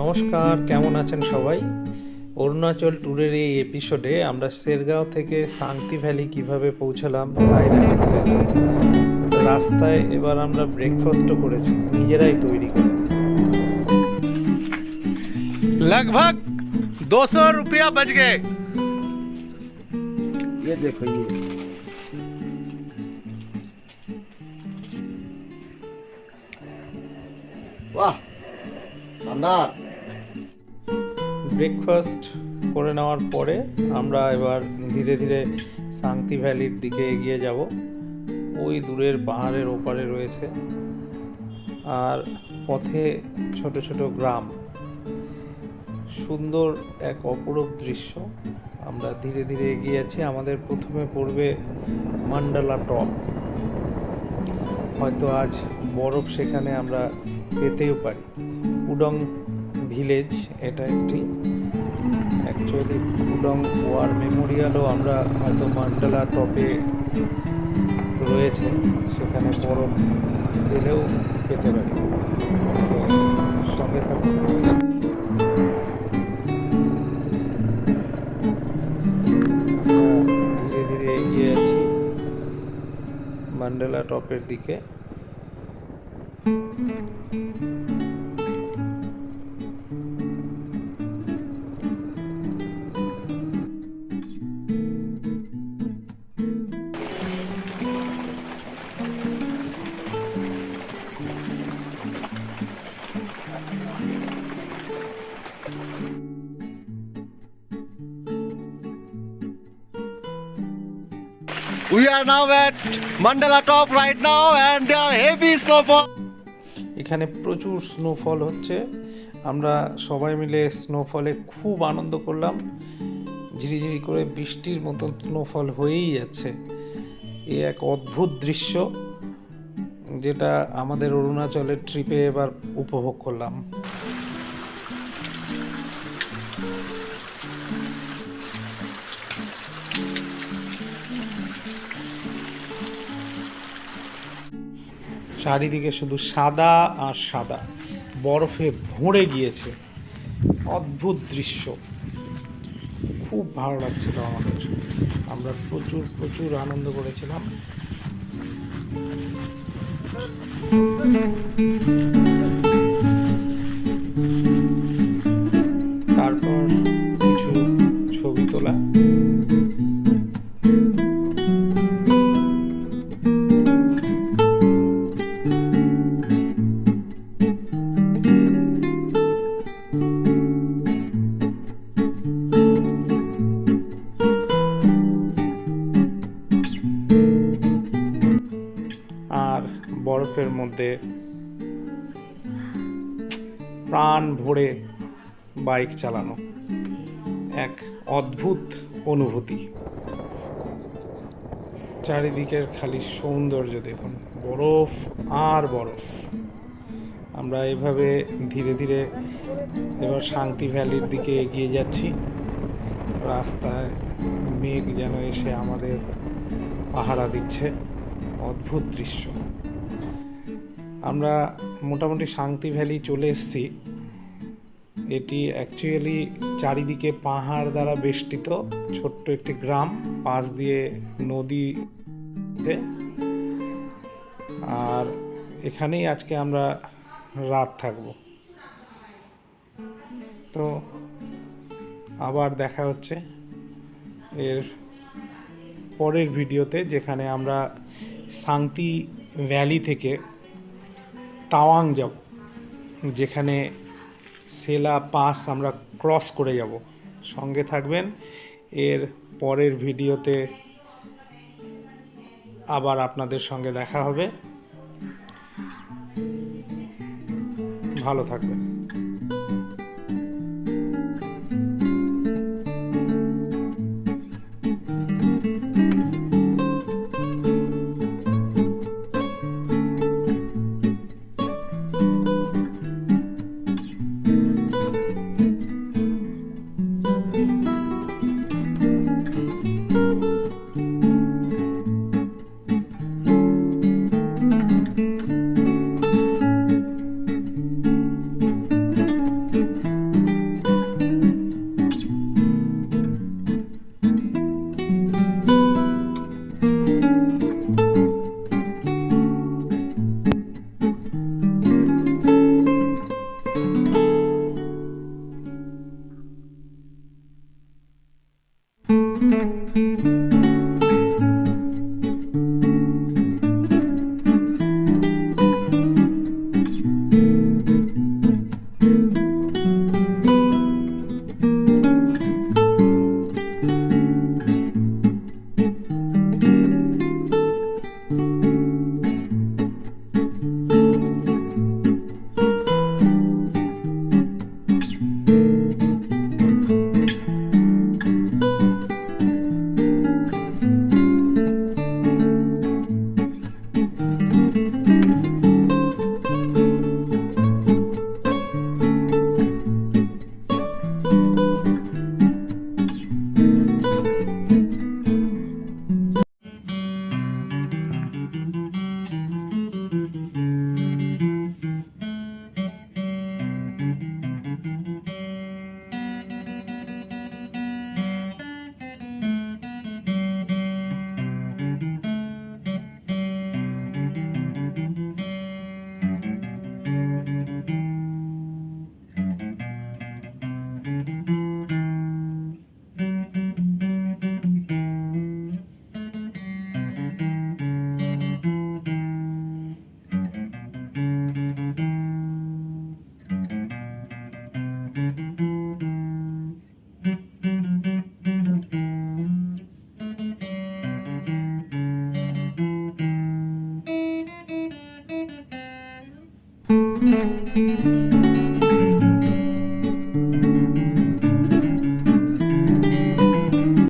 নমস্কার, কেমন আছেন সবাই? অরুণাচল ট্যুরের এই এপিসোডে আমরা শেরগাঁও থেকে সাংতি ভ্যালি কিভাবে পৌঁছালাম তাই দেখাতে হয়েছে। রাস্তায় এবার আমরা ব্রেকফাস্টও করেছি নিজেরাই তৈরি করে। लगभग 200 रुपया बच गए। ये देखो ये वाह शानदार। ব্রেকফাস্ট করে নেওয়ার পরে আমরা এবার ধীরে ধীরে সাংতি ভ্যালির দিকে এগিয়ে যাব। ওই দূরের পাহাড়ের ওপারে রয়েছে, আর পথে ছোট ছোট গ্রাম, সুন্দর এক অপরূপ দৃশ্য। আমরা ধীরে ধীরে এগিয়ে যাচ্ছি। আমাদের প্রথমে পড়বে মান্ডালা টপ। হয়তো আজ বরফ সেখানে আমরা পেতেও পারি। উডং ভিলেজ এটা একটি, অ্যাকচুয়ালি উডং ওয়ার মেমোরিয়ালও আমরা হয়তো মান্ডালা টপে রয়েছে, সেখানে বরফ পেলেও পেতে পারি। তো সঙ্গে থাকুন। ধীরে ধীরে এগিয়ে যাচ্ছি মান্ডালা টপের দিকে। We are now at Mandala top right now and there are heavy snowfall. এখানে প্রচুর স্নোফল হচ্ছে। আমরা সবাই মিলে স্নোফলে খুব আনন্দ করলাম। ঝিরিঝিরি করে বৃষ্টির মতন স্নোফল হয়েই যাচ্ছে। এ এক অদ্ভুত দৃশ্য, যেটা আমাদের অরুণাচলের ট্রিপে এবার উপভোগ করলাম। চারিদিকে শুধু সাদা আর সাদা, বরফে ভরে গিয়েছে। অদ্ভুত দৃশ্য, খুব ভালো লাগছিল আমাদের। আমরা প্রচুর প্রচুর আনন্দ করেছিলাম। তারপর কিছু ছবি তোলা। আর বরফের মধ্যে প্রাণ ভরে বাইক চালানো এক অদ্ভুত অনুভূতি। চারিদিকের খালি সৌন্দর্য দেখুন, বরফ আর বরফ। আমরা এভাবে ধীরে ধীরে এবার শান্তি ভ্যালির দিকে এগিয়ে যাচ্ছি। রাস্তায় মেঘ যেন এসে আমাদের পাহারা দিচ্ছে। অদ্ভুত দৃশ্য। আমরা মোটামুটি শান্তি ভ্যালি চলে এসেছি। এটি অ্যাকচুয়ালি চারিদিকে পাহাড় দ্বারা বেষ্টিত ছোট্ট একটি গ্রাম, পাশ দিয়ে নদী। আর এখানেই আজকে আমরা রাত থাকব। তো আবার দেখা হচ্ছে এর পরের ভিডিওতে, যেখানে আমরা সাংতি ভ্যালি থেকে তাওয়াং যাব, যেখানে সেলা পাস আমরা ক্রস করে যাব। সঙ্গে থাকবেন। এর পরের ভিডিওতে আবার আপনাদের সঙ্গে দেখা হবে। ভালো থাকবেন।